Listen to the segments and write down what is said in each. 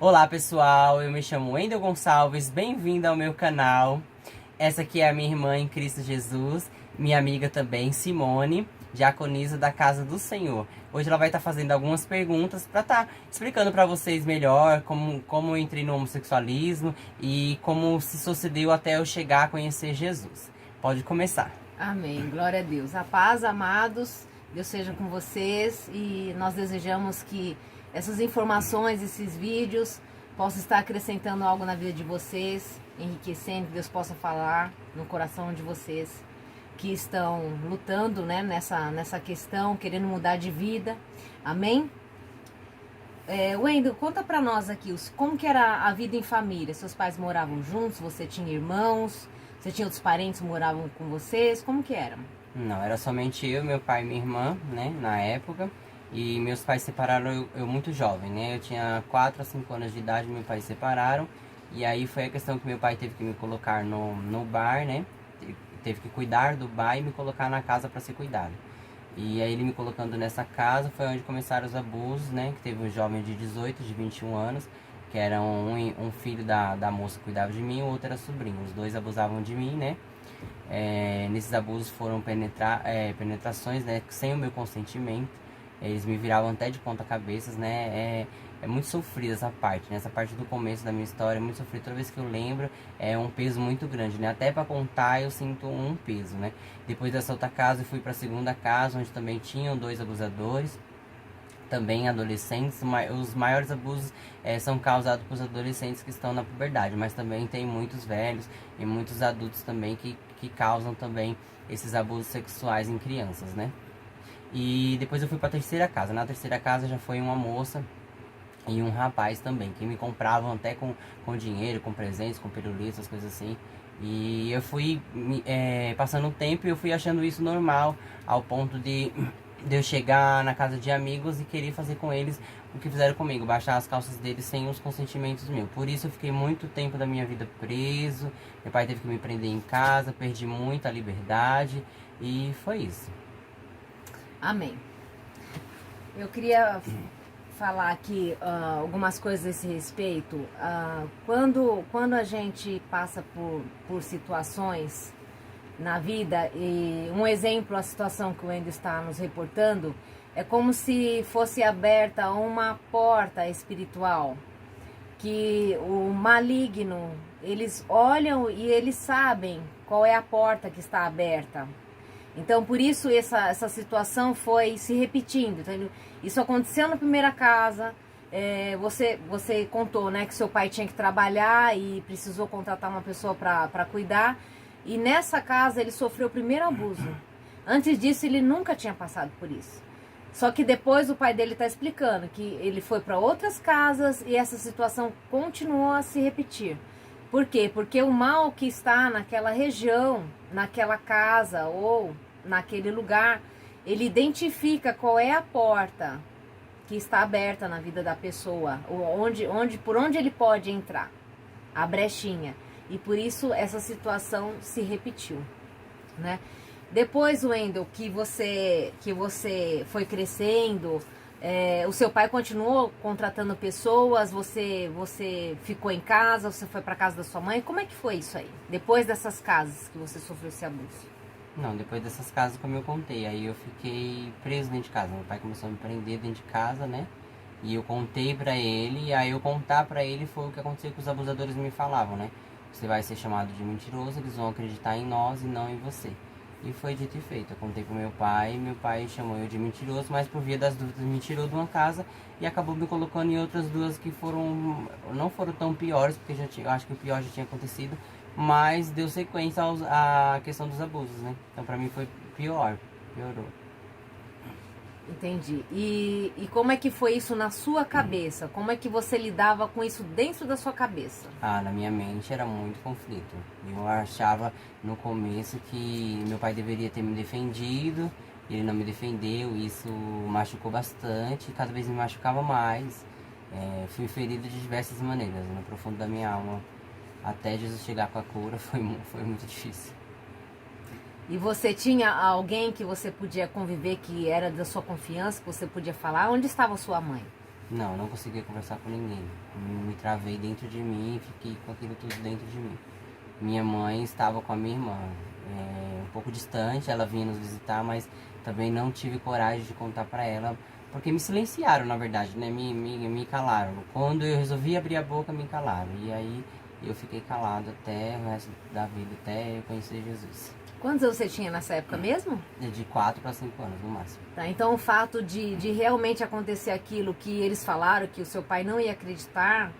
Olá pessoal, eu me chamo Wendel Gonçalves, bem-vindo ao meu canal. Essa aqui é a minha irmã em Cristo Jesus, minha amiga também, Simone, diaconisa da Casa do Senhor. Hoje ela vai estar fazendo algumas perguntas para estar explicando para vocês melhor como eu entrei no homossexualismo e como se sucedeu até eu chegar a conhecer Jesus. Pode começar. Amém, glória a Deus. A paz, amados, Deus seja com vocês e nós desejamos que essas informações, esses vídeos possam estar acrescentando algo na vida de vocês, enriquecendo, que Deus possa falar no coração de vocês que estão lutando, né, nessa questão, querendo mudar de vida. Amém? Wendel, conta pra nós aqui, como que era a vida em família? Seus pais moravam juntos? Você tinha irmãos? Você tinha outros parentes que moravam com vocês? Como que era? Não, era somente eu, meu pai e minha irmã, né, na época. E meus pais separaram eu muito jovem, né? Eu tinha 4 a 5 anos de idade, meus pais se separaram. E aí foi a questão que meu pai teve que me colocar no bar, né? Teve que cuidar do bar e me colocar na casa para ser cuidado. E aí ele me colocando nessa casa foi onde começaram os abusos, né? Que teve um jovem de 18, de 21 anos, que era um filho da moça que cuidava de mim, o outro era sobrinho. Os dois abusavam de mim, né? Nesses abusos foram penetrações, né? Sem o meu consentimento. Eles me viravam até de ponta cabeças, né? É muito sofrida essa parte, né? Essa parte do começo da minha história é muito sofrida. Toda vez que eu lembro, é um peso muito grande, né? Até pra contar eu sinto um peso, né? Depois dessa outra casa eu fui pra segunda casa, onde também tinham 2 abusadores. Também adolescentes, os maiores abusos são causados por adolescentes que estão na puberdade, mas também tem muitos velhos e muitos adultos também que causam também esses abusos sexuais em crianças, né? E depois eu fui pra terceira casa. Na terceira casa já foi uma moça e um rapaz também, que me compravam até com dinheiro, com presentes, com pirulitos, coisas assim. E eu fui passando o tempo e eu fui achando isso normal, ao ponto de eu chegar na casa de amigos e querer fazer com eles o que fizeram comigo, baixar as calças deles sem os consentimentos meus. Por isso eu fiquei muito tempo da minha vida preso, meu pai teve que me prender em casa, perdi muita liberdade e foi isso. Amém. Eu queria falar aqui algumas coisas a esse respeito. Quando a gente passa por situações na vida, e um exemplo, a situação que o Wendel está nos reportando, é como se fosse aberta uma porta espiritual, que o maligno, eles olham e eles sabem qual é a porta que está aberta. Então, por isso, essa situação foi se repetindo. Então, isso aconteceu na primeira casa. Você contou, né, que seu pai tinha que trabalhar e precisou contratar uma pessoa para cuidar. E nessa casa ele sofreu o primeiro abuso. Antes disso, ele nunca tinha passado por isso. Só que depois o pai dele está explicando que ele foi para outras casas e essa situação continuou a se repetir. Por quê? Porque o mal que está naquela região, naquela casa ou naquele lugar, ele identifica qual é a porta que está aberta na vida da pessoa, por onde ele pode entrar, a brechinha. E por isso essa situação se repetiu, né? Depois, Wendel, que você foi crescendo, o seu pai continuou contratando pessoas, você ficou em casa, você foi para casa da sua mãe, como é que foi isso aí? Depois dessas casas que você sofreu esse abuso? Não, depois dessas casas, como eu contei, aí eu fiquei preso dentro de casa. Meu pai começou a me prender dentro de casa, né? E eu contei pra ele, e aí eu contar pra ele foi o que aconteceu que os abusadores me falavam, né? Você vai ser chamado de mentiroso, eles vão acreditar em nós e não em você. E foi dito e feito. Eu contei pro meu pai chamou eu de mentiroso, mas por via das dúvidas me tirou de uma casa e acabou me colocando em outras duas que não foram tão piores, porque eu acho que o pior já tinha acontecido, mas deu sequência à questão dos abusos, né? Então pra mim foi piorou. Entendi. E como é que foi isso na sua cabeça? Como é que você lidava com isso dentro da sua cabeça? Na minha mente era muito conflito. Eu achava no começo que meu pai deveria ter me defendido, ele não me defendeu, isso machucou bastante, cada vez me machucava mais. Fui ferido de diversas maneiras, no profundo da minha alma. Até Jesus chegar com a cura foi muito difícil. E você tinha alguém que você podia conviver, que era da sua confiança, que você podia falar? Onde estava sua mãe? Não conseguia conversar com ninguém. Me travei dentro de mim e fiquei com aquilo tudo dentro de mim. Minha mãe estava com a minha irmã, um pouco distante, ela vinha nos visitar, mas também não tive coragem de contar pra ela, porque me silenciaram, na verdade, né? Me calaram. Quando eu resolvi abrir a boca, me calaram. E aí eu fiquei calado até o resto da vida, até eu conhecer Jesus. Quantos anos você tinha nessa época mesmo? De 4 para 5 anos, no máximo. Tá, então o fato de realmente acontecer aquilo que eles falaram, que o seu pai não ia acreditar,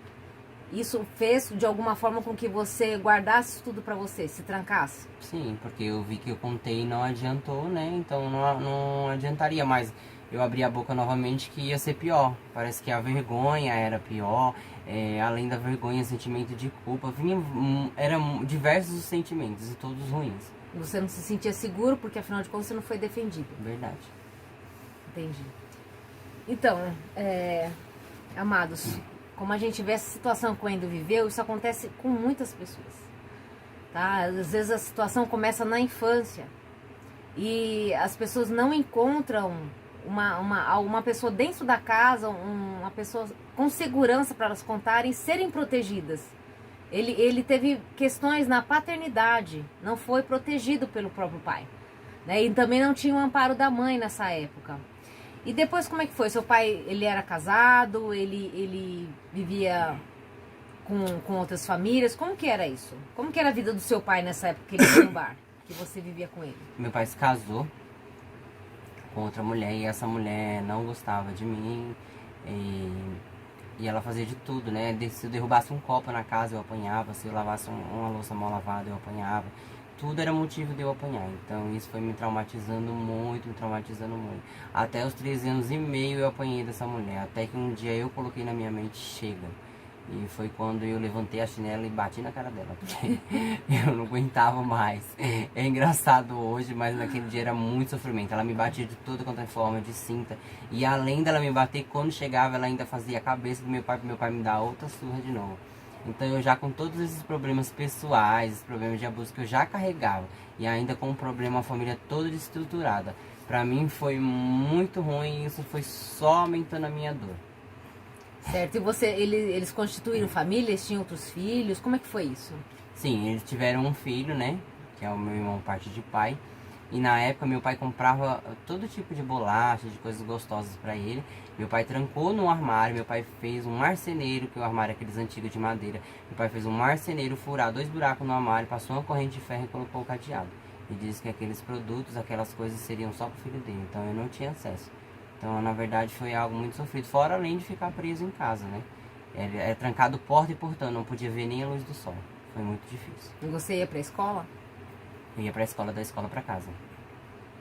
isso fez de alguma forma com que você guardasse tudo pra você, se trancasse? Sim, porque eu vi que eu contei e não adiantou, né? Então não adiantaria mais eu abrir a boca novamente, que ia ser pior. Parece que a vergonha era pior, além da vergonha, sentimento de culpa. Eram diversos os sentimentos e todos ruins. Você não se sentia seguro porque afinal de contas você não foi defendido. Verdade. Entendi. Então, amados, como a gente vê essa situação que o Wendel viveu, isso acontece com muitas pessoas. Tá? Às vezes a situação começa na infância e as pessoas não encontram uma pessoa dentro da casa, uma pessoa com segurança para elas contarem, serem protegidas. Ele teve questões na paternidade, não foi protegido pelo próprio pai, né? E também não tinha o amparo da mãe nessa época. E depois como é que foi? Seu pai, ele era casado, ele vivia com outras famílias, como que era isso? Como que era a vida do seu pai nessa época que ele ia no bar, que você vivia com ele? Meu pai se casou com outra mulher e essa mulher não gostava de mim e ela fazia de tudo, né? Se eu derrubasse um copo na casa eu apanhava, se eu lavasse uma louça mal lavada eu apanhava. Tudo era motivo de eu apanhar, então isso foi me traumatizando muito, Até os 13 anos e meio eu apanhei dessa mulher, até que um dia eu coloquei na minha mente, chega. E foi quando eu levantei a chinela e bati na cara dela, porque eu não aguentava mais. É engraçado hoje, mas naquele dia era muito sofrimento. Ela me batia de toda quanto é forma, de cinta. E além dela me bater, quando chegava, ela ainda fazia a cabeça do meu pai, para meu pai me dar outra surra de novo. Então eu já com todos esses problemas pessoais, esses problemas de abuso que eu já carregava, e ainda com um problema, a família toda desestruturada, pra mim foi muito ruim e isso foi só aumentando a minha dor. Certo, e eles constituíram família, eles tinham outros filhos, como é que foi isso? Sim, eles tiveram um filho, né, que é o meu irmão parte de pai. E na época meu pai comprava todo tipo de bolacha, de coisas gostosas pra ele. Meu pai trancou no armário, meu pai fez um marceneiro, que o armário é aqueles antigos de madeira. Meu pai fez um marceneiro, furar 2 buracos no armário, passou uma corrente de ferro e colocou o cadeado. E disse que aqueles produtos, aquelas coisas seriam só pro filho dele, então eu não tinha acesso. Então na verdade foi algo muito sofrido, fora além de ficar preso em casa, né. É trancado porta e portão, não podia ver nem a luz do sol. Foi muito difícil. E você ia pra escola? Eu ia pra escola, da escola pra casa.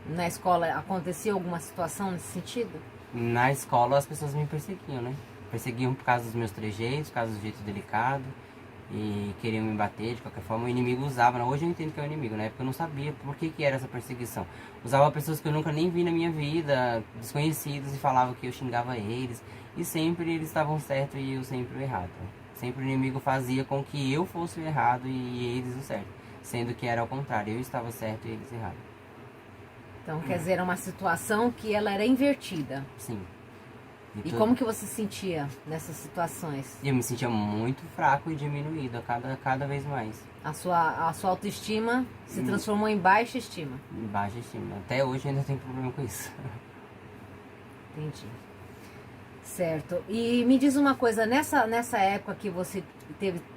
Na escola acontecia alguma situação nesse sentido? Na escola as pessoas me perseguiam, né? Perseguiam por causa dos meus trejeitos, por causa do jeito delicado. E queriam me bater de qualquer forma. O inimigo usava, né? Hoje eu entendo que é o inimigo, na época eu não sabia por que era essa perseguição. Usava pessoas que eu nunca nem vi na minha vida, desconhecidos, e falava que eu xingava eles. E sempre eles estavam certos e eu sempre o errado. Sempre o inimigo fazia com que eu fosse o errado e eles o certo. Sendo que era ao contrário, eu estava certo e eles errados. Então, quer dizer, era uma situação que ela era invertida. Sim. E como que você se sentia nessas situações? Eu me sentia muito fraco e diminuído cada vez mais. A sua autoestima se transformou em baixa estima. Baixa estima. Até hoje eu ainda tenho problema com isso. Entendi. Certo. E me diz uma coisa, nessa época que você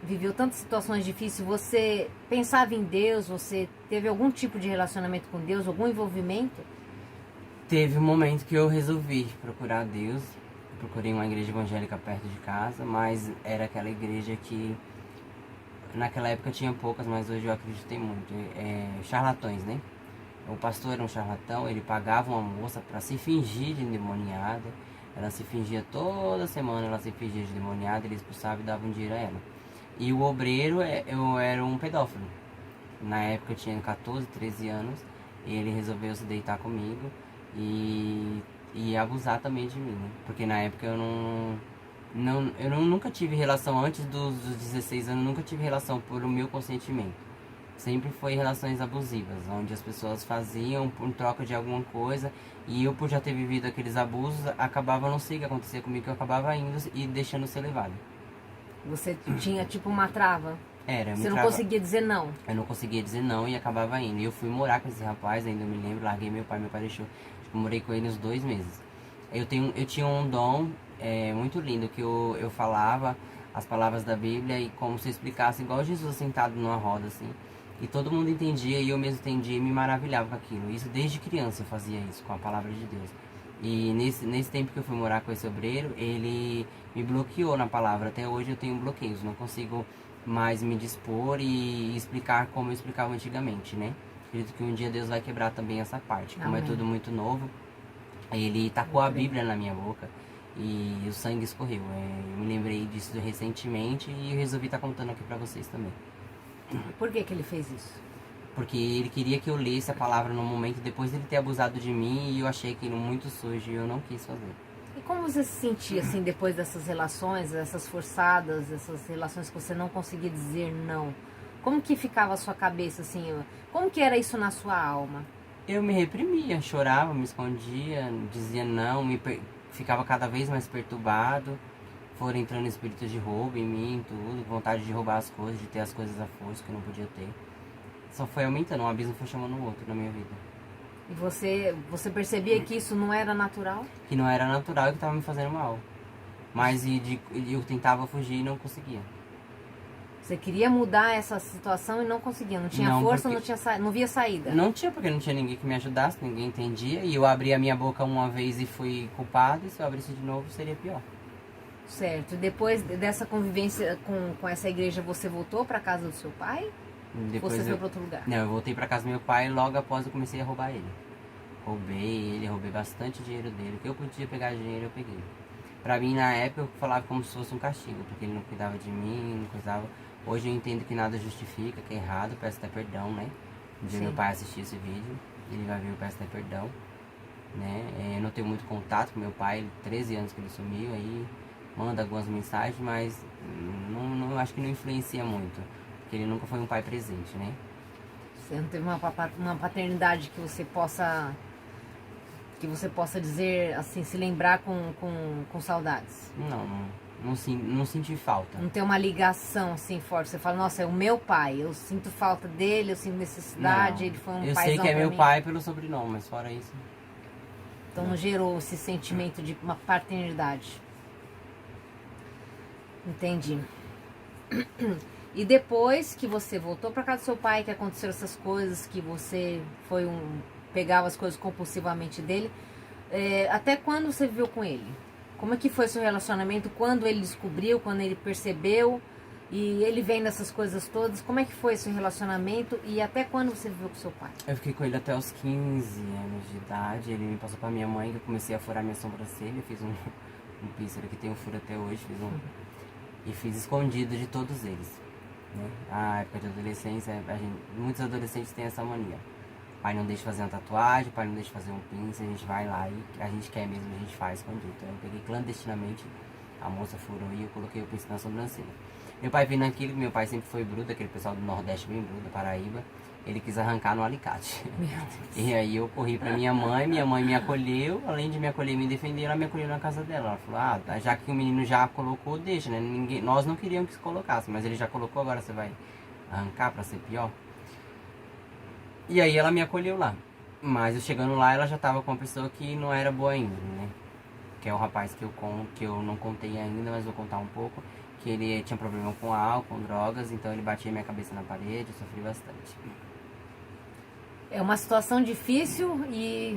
viveu tantas situações difíceis, você pensava em Deus? Você teve algum tipo de relacionamento com Deus, algum envolvimento? Teve um momento que eu resolvi procurar Deus. Procurei uma igreja evangélica perto de casa, mas era aquela igreja que naquela época tinha poucas, mas hoje eu acreditei muito. Charlatões, né? O pastor era um charlatão, ele pagava uma moça para se fingir de endemoniada. Ela se fingia toda semana, ela se fingia de endemoniada, ele expulsava e dava um dinheiro a ela. E o obreiro, eu era um pedófilo. Na época eu tinha 14, 13 anos, ele resolveu se deitar comigo e abusar também de mim, né? Porque na época eu nunca tive relação, antes dos 16 anos, nunca tive relação por o meu consentimento. sempre foi relações abusivas, onde as pessoas faziam por troca de alguma coisa, e eu, por já ter vivido aqueles abusos, acabava, não sei o que acontecia comigo, que eu acabava indo e deixando ser levado. Você tinha tipo uma trava? Era, Você não conseguia dizer não? Eu não conseguia dizer não e acabava indo. E eu fui morar com esse rapaz, ainda eu me lembro, larguei meu pai deixou. Eu morei com ele uns 2 meses. Eu tinha um dom muito lindo, que eu falava as palavras da Bíblia e como se eu explicasse igual Jesus sentado numa roda, assim. E todo mundo entendia e eu mesmo entendia e me maravilhava com aquilo. Isso desde criança eu fazia isso, com a palavra de Deus. E nesse tempo que eu fui morar com esse obreiro, ele me bloqueou na palavra. Até hoje eu tenho bloqueios, não consigo mais me dispor e explicar como eu explicava antigamente, né? Acredito que um dia Deus vai quebrar também essa parte. Como é tudo muito novo, ele tacou a Bíblia na minha boca e o sangue escorreu. Eu me lembrei disso recentemente e eu resolvi estar contando aqui pra vocês também. Por que que ele fez isso? Porque ele queria que eu lesse a palavra no momento depois dele ter abusado de mim e eu achei aquilo muito sujo e eu não quis fazer. E como você se sentia assim depois dessas relações, essas forçadas, essas relações que você não conseguia dizer não? Como que ficava a sua cabeça assim? Como que era isso na sua alma? Eu me reprimia, chorava, me escondia, dizia não, ficava cada vez mais perturbado. Foram entrando espíritos de roubo em mim, tudo, vontade de roubar as coisas, de ter as coisas à força que eu não podia ter. Só foi aumentando, um abismo foi chamando o outro na minha vida. E você percebia que isso não era natural? Que não era natural e que estava me fazendo mal. Mas eu tentava fugir e não conseguia. Você queria mudar essa situação e não conseguia, não tinha força, não via saída? Não tinha, porque não tinha ninguém que me ajudasse, ninguém entendia. E eu abri a minha boca uma vez e fui culpado, e se eu abrisse de novo seria pior. Certo. Depois dessa convivência com essa igreja, você voltou para casa do seu pai? Depois você foi para outro lugar? Não, eu voltei para casa do meu pai e logo após eu comecei a roubar ele. Roubei bastante dinheiro dele. O que eu podia pegar dinheiro, eu peguei. Pra mim, na época, eu falava como se fosse um castigo, porque ele não cuidava de mim, não cuidava. Hoje eu entendo que nada justifica, que é errado, peço até perdão, né? Um dia meu pai assistir esse vídeo, ele vai ver, eu peço até perdão, né? Eu não tenho muito contato com meu pai, 13 anos que ele sumiu, aí manda algumas mensagens, mas não acho que não influencia muito, porque ele nunca foi um pai presente, né? Você não teve uma paternidade que você possa dizer, assim, se lembrar com saudades? Não senti falta. Não tem uma ligação assim forte. Você fala, nossa, é o meu pai, eu sinto falta dele, eu sinto necessidade, não, ele foi um paizão. Eu sei que é meu pai pelo sobrenome, mas fora isso. Então não gerou esse sentimento de uma paternidade. Entendi. E depois que você voltou para casa do seu pai, que aconteceram essas coisas, que você pegava as coisas compulsivamente dele, até quando você viveu com ele? Como é que foi seu relacionamento? Quando ele descobriu, quando ele percebeu e ele vem dessas coisas todas, como é que foi seu relacionamento e até quando você viveu com seu pai? Eu fiquei com ele até os 15 anos de idade, ele me passou pra minha mãe, que eu comecei a furar minha sobrancelha, fiz um píncel que tem um furo até hoje, e fiz escondido de todos eles. Né? A época de adolescência, muitos adolescentes têm essa mania. Pai não deixa fazer uma tatuagem, pai não deixa fazer um pincel, a gente vai lá e a gente quer mesmo, a gente faz escondido. Então eu peguei clandestinamente, a moça furou e eu coloquei o pincel na sobrancelha. Meu pai vendo aquilo, meu pai sempre foi bruto, aquele pessoal do Nordeste bem bruto, da Paraíba, ele quis arrancar no alicate. E aí eu corri pra minha mãe me acolheu, além de me acolher e me defender, ela me acolheu na casa dela. Ela falou, já que o menino já colocou, deixa, né? Nós não queríamos que se colocasse, mas ele já colocou, agora você vai arrancar pra ser pior? E aí ela me acolheu lá. Mas eu chegando lá, ela já tava com uma pessoa que não era boa ainda, né? Que é o rapaz que eu não contei ainda, mas vou contar um pouco. Que ele tinha problema com álcool, com drogas, então ele batia minha cabeça na parede, eu sofri bastante. É uma situação difícil e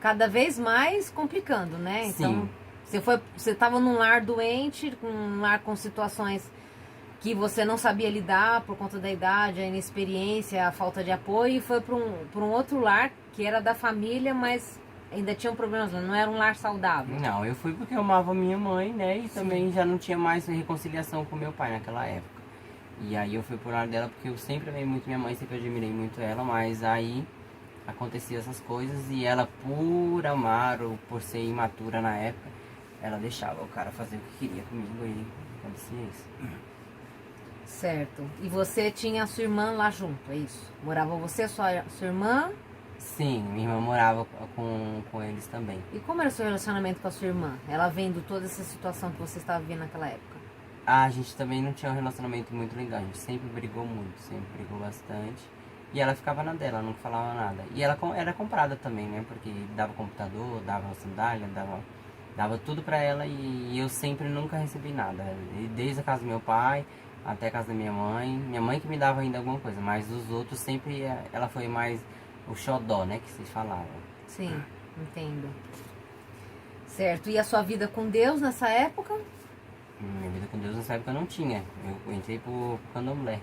cada vez mais complicando, né? Então, sim. Você estava num lar doente, um lar com situações que você não sabia lidar por conta da idade, a inexperiência, a falta de apoio, e foi para um outro lar que era da família, mas ainda tinham problemas, não era um lar saudável. Não, eu fui porque eu amava minha mãe, né? E também já não tinha mais reconciliação com meu pai naquela época. E aí eu fui pro lar dela porque eu sempre amei muito minha mãe, sempre admirei muito ela, mas aí acontecia essas coisas e ela, por amar ou por ser imatura na época, ela deixava o cara fazer o que queria comigo e acontecia isso. Certo. E você tinha a sua irmã lá junto, é isso? Morava você, sua irmã? Sim, minha irmã morava com eles também. E como era o seu relacionamento com a sua irmã? Ela vendo toda essa situação que você estava vivendo naquela época. A gente também não tinha um relacionamento muito legal, a gente sempre brigou muito, sempre brigou bastante. E ela ficava na dela, não falava nada. E ela era comprada também, né? Porque dava computador, dava sandália, dava tudo pra ela e eu sempre nunca recebi nada. E desde a casa do meu pai até a casa da minha mãe. Minha mãe que me dava ainda alguma coisa, mas os outros sempre ela foi mais o xodó, né? Que se falava. Sim, entendo. Certo. E a sua vida com Deus nessa época? Minha vida com Deus nessa época eu não tinha. Eu entrei pro candomblé.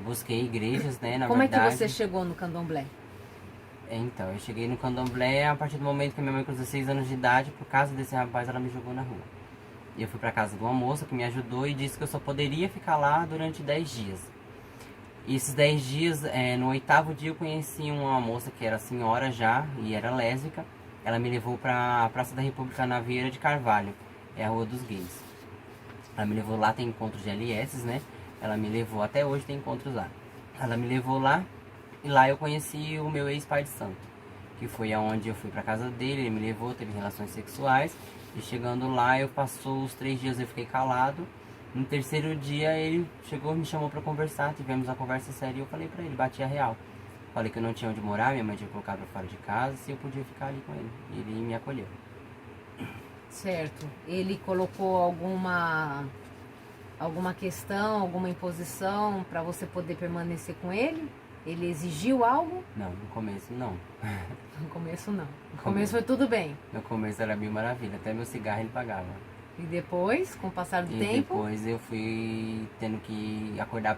Busquei igrejas, né? Na Como verdade. é que você chegou no candomblé? Então, eu cheguei no candomblé a partir do momento que minha mãe com 16 anos de idade, por causa desse rapaz, ela me jogou na rua. E eu fui pra casa de uma moça que me ajudou e disse que eu só poderia ficar lá durante 10 dias. E esses 10 dias, no 8º dia eu conheci uma moça que era senhora já e era lésbica. Ela me levou pra Praça da República na Vieira de Carvalho, é a Rua dos Gays. Ela me levou lá, tem encontros de LS, né? Ela me levou, até hoje tem encontros lá. Ela me levou lá e lá eu conheci o meu ex-pai de santo, que foi aonde eu fui pra casa dele, ele me levou, teve relações sexuais. E chegando lá, eu passou os 3 dias, eu fiquei calado. No 3º dia, ele chegou, me chamou pra conversar, tivemos uma conversa séria e eu falei pra ele, bati a real. Falei que eu não tinha onde morar, minha mãe tinha colocado pra fora de casa, se eu podia ficar ali com ele. E ele me acolheu. Certo. Ele colocou alguma questão, alguma imposição para você poder permanecer com ele? Ele exigiu algo? Não, no começo não. No começo não. No começo foi tudo bem. No começo era mil maravilha, até meu cigarro ele pagava. E depois, com o passar do E tempo? depois eu fui tendo que acordar